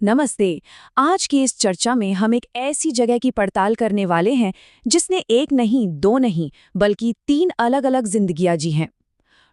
नमस्ते। आज की इस चर्चा में हम एक ऐसी जगह की पड़ताल करने वाले हैं जिसने एक नहीं, दो नहीं, बल्कि 3 अलग-अलग जिंदगियां जी हैं।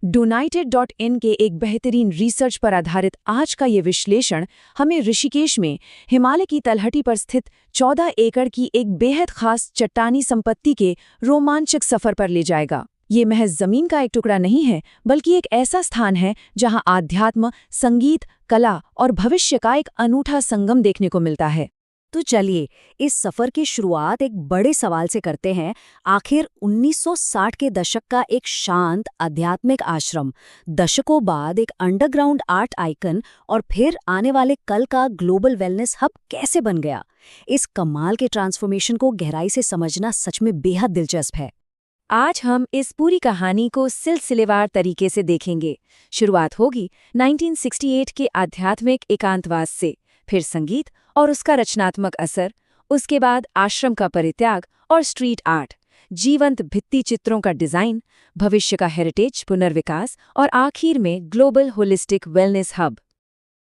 Dunited.in के एक बेहतरीन रिसर्च पर आधारित आज का ये विश्लेषण हमें ऋषिकेश में हिमालय की तलहटी पर स्थित 14 एकड़ की एक बेहद खास चट्टानी संपत्ति के रोमांचक सफर पर ले जाएगा। ये महज जमीन का एक टुकड़ा नहीं है, बल्कि एक ऐसा स्थान है जहां आध्यात्म, संगीत, कला और भविष्य का एक अनूठा संगम देखने को मिलता है। तो चलिए इस सफर की शुरुआत एक बड़े सवाल से करते हैं। आखिर 1960 के दशक का एक शांत आध्यात्मिक आश्रम, दशकों बाद एक अंडरग्राउंड आर्ट आइकन और फिर आने वाले कल का ग्लोबल वेलनेस हब कैसे बन गया? इस कमाल के ट्रांसफॉर्मेशन को गहराई से समझना सच में बेहद दिलचस्प है। आज हम इस पूरी कहानी को सिलसिलेवार तरीके से देखेंगे। शुरुआत होगी 1968 के आध्यात्मिक एकांतवास से, फिर संगीत और उसका रचनात्मक असर, उसके बाद आश्रम का परित्याग और स्ट्रीट आर्ट, जीवंत भित्ति चित्रों का डिजाइन, भविष्य का हेरिटेज पुनर्विकास और आखिर में ग्लोबल होलिस्टिक वेलनेस हब।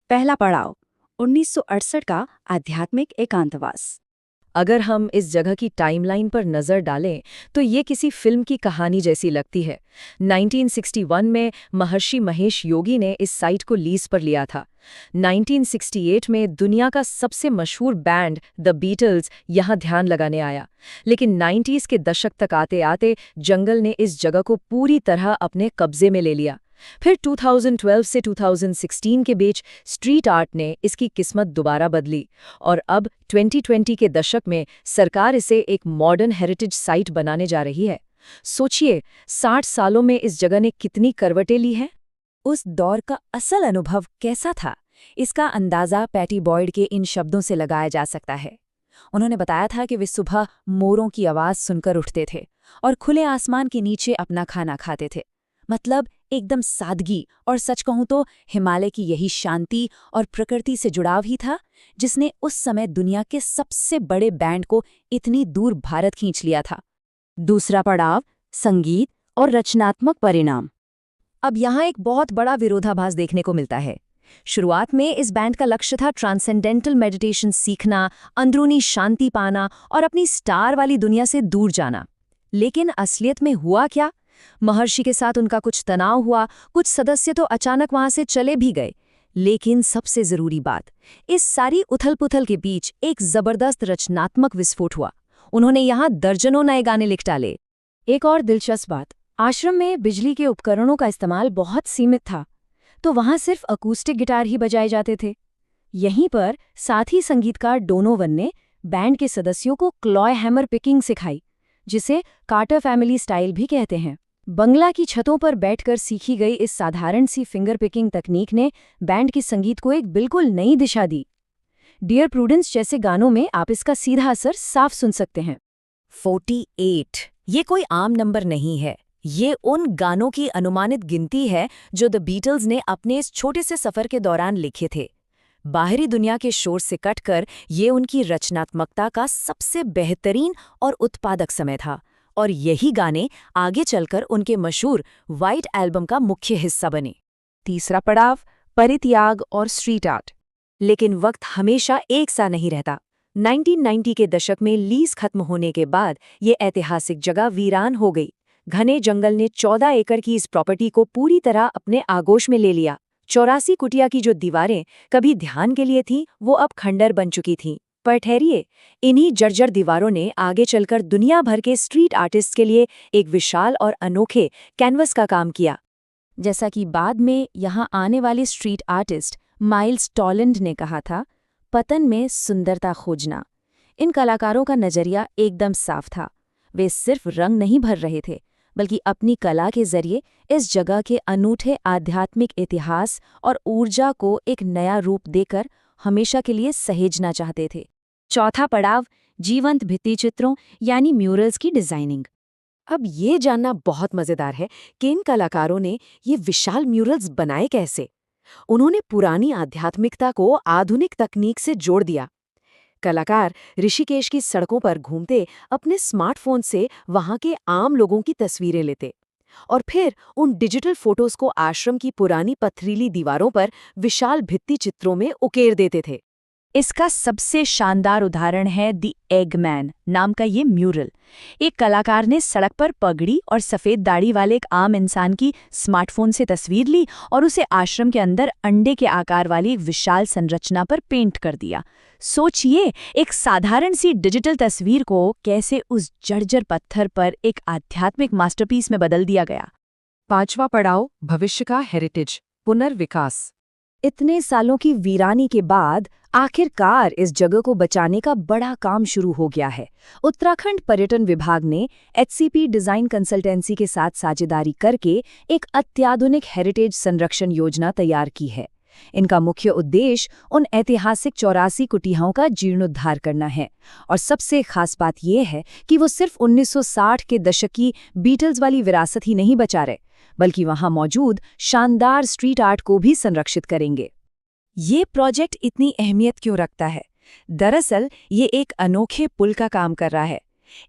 पहला पड़ाव 1968 का आध्यात्मिक एकांतवास। अगर हम इस जगह की टाइमलाइन पर नज़र डालें तो ये किसी फिल्म की कहानी जैसी लगती है। 1961 में महर्षि महेश योगी ने इस साइट को लीज पर लिया था। 1968 में दुनिया का सबसे मशहूर बैंड द बीटल्स यहाँ ध्यान लगाने आया, लेकिन 90s के दशक तक आते आते जंगल ने इस जगह को पूरी तरह अपने कब्जे में ले लिया। फिर 2012 से 2016 के बीच स्ट्रीट आर्ट ने इसकी किस्मत दोबारा बदली और अब 2020 के दशक में सरकार इसे एक मॉडर्न हेरिटेज साइट बनाने जा रही है। सोचिए, 60 सालों में इस जगह ने कितनी करवटें ली हैं। उस दौर का असल अनुभव कैसा था, इसका अंदाजा पैटी बॉयड के इन शब्दों से लगाया जा सकता है। उन्होंने बताया था कि वे सुबह मोरों की आवाज़ सुनकर उठते थे और खुले आसमान के नीचे अपना खाना खाते थे। मतलब एकदम सादगी, और सच कहूं तो हिमालय की यही शांति और प्रकृति से जुड़ाव ही था जिसने उस समय दुनिया के सबसे बड़े बैंड को इतनी दूर भारत खींच लिया था। दूसरा पड़ाव संगीत और रचनात्मक परिणाम। अब यहाँ एक बहुत बड़ा विरोधाभास देखने को मिलता है। शुरुआत में इस बैंड का लक्ष्य था ट्रांसेंडेंटल मेडिटेशन सीखना, अंदरूनी शांति पाना और अपनी स्टार वाली दुनिया से दूर जाना। लेकिन असलियत में हुआ क्या? महर्षि के साथ उनका कुछ तनाव हुआ, कुछ सदस्य तो अचानक वहां से चले भी गए। लेकिन सबसे जरूरी बात, इस सारी उथल-पुथल के बीच एक जबरदस्त रचनात्मक विस्फोट हुआ। उन्होंने यहाँ दर्जनों नए गाने लिख डाले। एक और दिलचस्प बात, आश्रम में बिजली के उपकरणों का इस्तेमाल बहुत सीमित था, तो वहां सिर्फ अकूस्टिक गिटार ही बजाए जाते थे। यहीं पर साथी संगीतकार डोनोवन ने बैंड के सदस्यों को क्लॉय हैमर पिकिंग सिखाई, जिसे कार्टर फैमिली स्टाइल भी कहते हैं। बंगला की छतों पर बैठकर सीखी गई इस साधारण सी फिंगर पिकिंग तकनीक ने बैंड के संगीत को एक बिल्कुल नई दिशा दी। डियर प्रूडेंस जैसे गानों में आप इसका सीधा असर साफ सुन सकते हैं। 48 ये कोई आम नंबर नहीं है। ये उन गानों की अनुमानित गिनती है जो द बीटल्स ने अपने इस छोटे से सफर के दौरान लिखे थे। बाहरी दुनिया के शोर से कटकर ये उनकी रचनात्मकता का सबसे बेहतरीन और उत्पादक समय था, और यही गाने आगे चलकर उनके मशहूर व्हाइट एल्बम का मुख्य हिस्सा बने। तीसरा पड़ाव परित्याग और स्ट्रीट आर्ट। लेकिन वक्त हमेशा एक सा नहीं रहता। 1990 के दशक में लीज खत्म होने के बाद ये ऐतिहासिक जगह वीरान हो गई। घने जंगल ने 14 एकड़ की इस प्रॉपर्टी को पूरी तरह अपने आगोश में ले लिया। 84 कुटिया की जो दीवारें कभी ध्यान के लिए थीं, वो अब खंडर बन चुकी थीं। पर ठहरिए, इन्हीं जर्जर दीवारों ने आगे चलकर दुनिया भर के स्ट्रीट आर्टिस्ट के लिए एक विशाल और अनोखे कैनवस का काम किया। जैसा कि बाद में यहाँ आने वाले स्ट्रीट आर्टिस्ट माइल्स टॉलैंड ने कहा था, पतन में सुंदरता खोजना। इन कलाकारों का नजरिया एकदम साफ था। वे सिर्फ रंग नहीं भर रहे थे, बल्कि अपनी कला के जरिए इस जगह के अनूठे आध्यात्मिक इतिहास और ऊर्जा को एक नया रूप देकर हमेशा के लिए सहेजना चाहते थे। चौथा पड़ाव जीवंत भित्ति चित्रों यानी म्यूरल्स की डिजाइनिंग। अब ये जानना बहुत मजेदार है कि इन कलाकारों ने ये विशाल म्यूरल्स बनाए कैसे। उन्होंने पुरानी आध्यात्मिकता को आधुनिक तकनीक से जोड़ दिया। कलाकार ऋषिकेश की सड़कों पर घूमते अपने स्मार्टफोन से वहां के आम लोगों की तस्वीरें लेते और फिर उन डिजिटल फोटोज को आश्रम की पुरानी पथरीली दीवारों पर विशाल भित्ति चित्रों में उकेर देते थे। इसका सबसे शानदार उदाहरण है द एगमैन नाम का ये म्यूरल। एक कलाकार ने सड़क पर पगड़ी और सफ़ेद दाढ़ी वाले एक आम इंसान की स्मार्टफोन से तस्वीर ली और उसे आश्रम के अंदर अंडे के आकार वाली एक विशाल संरचना पर पेंट कर दिया। सोचिए, एक साधारण सी डिजिटल तस्वीर को कैसे उस जर्जर पत्थर पर एक आध्यात्मिक मास्टरपीस में बदल दिया गया। 5वां पड़ाव, भविष्य का हेरिटेज, पुनर्विकास। इतने सालों की वीरानी के बाद आखिरकार इस जगह को बचाने का बड़ा काम शुरू हो गया है। उत्तराखंड पर्यटन विभाग ने HCP डिजाइन कंसल्टेंसी के साथ साझेदारी करके एक अत्याधुनिक हेरिटेज संरक्षण योजना तैयार की है। इनका मुख्य उद्देश्य उन ऐतिहासिक 84 कुटियाओं का जीर्णोद्धार करना है। और सबसे खास बात यह है कि वो सिर्फ 1960 के दशक की बीटल्स वाली विरासत ही नहीं बचा रहे, बल्कि वहां मौजूद शानदार स्ट्रीट आर्ट को भी संरक्षित करेंगे। ये प्रोजेक्ट इतनी अहमियत क्यों रखता है? दरअसल ये एक अनोखे पुल का काम कर रहा है।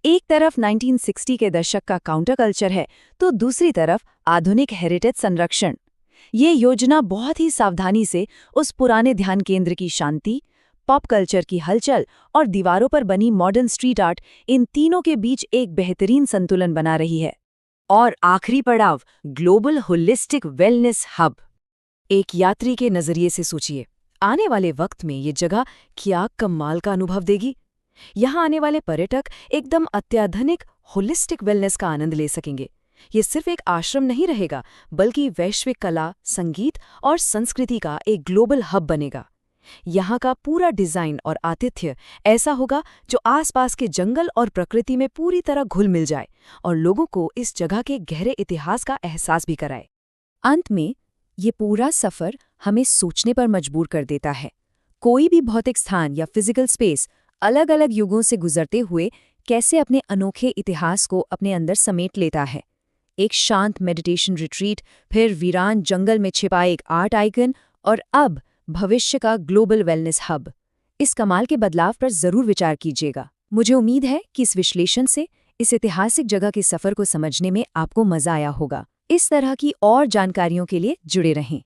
एक तरफ 1960 के दशक का काउंटर कल्चर है, तो दूसरी तरफ आधुनिक हेरिटेज संरक्षण। ये योजना बहुत ही सावधानी से उस पुराने ध्यान केंद्र की शांति, पॉप कल्चर की हलचल और दीवारों पर बनी मॉडर्न स्ट्रीट आर्ट, इन तीनों के बीच एक बेहतरीन संतुलन बना रही है। और आखिरी पड़ाव, ग्लोबल होलिस्टिक वेलनेस हब। एक यात्री के नजरिए से सोचिए, आने वाले वक्त में ये जगह क्या कमाल का अनुभव देगी। यहाँ आने वाले पर्यटक एकदम अत्याधुनिक होलिस्टिक वेलनेस का आनंद ले सकेंगे। ये सिर्फ एक आश्रम नहीं रहेगा, बल्कि वैश्विक कला, संगीत और संस्कृति का एक ग्लोबल हब बनेगा। यहाँ का पूरा डिजाइन और आतिथ्य ऐसा होगा जो आसपास के जंगल और प्रकृति में पूरी तरह घुल मिल जाए और लोगों को इस जगह के गहरे इतिहास का एहसास भी कराए। अंत में ये पूरा सफर हमें सोचने पर मजबूर कर देता है। कोई भी भौतिक स्थान या फिजिकल स्पेस अलग अलग युगों से गुजरते हुए कैसे अपने अनोखे इतिहास को अपने अंदर समेट लेता है। एक शांत मेडिटेशन रिट्रीट, फिर वीरान जंगल में छिपा एक आर्ट आइकन, और अब भविष्य का ग्लोबल वेलनेस हब। इस कमाल के बदलाव पर जरूर विचार कीजिएगा। मुझे उम्मीद है कि इस विश्लेषण से इस ऐतिहासिक जगह के सफर को समझने में आपको मजा आया होगा। इस तरह की और जानकारियों के लिए जुड़े रहें।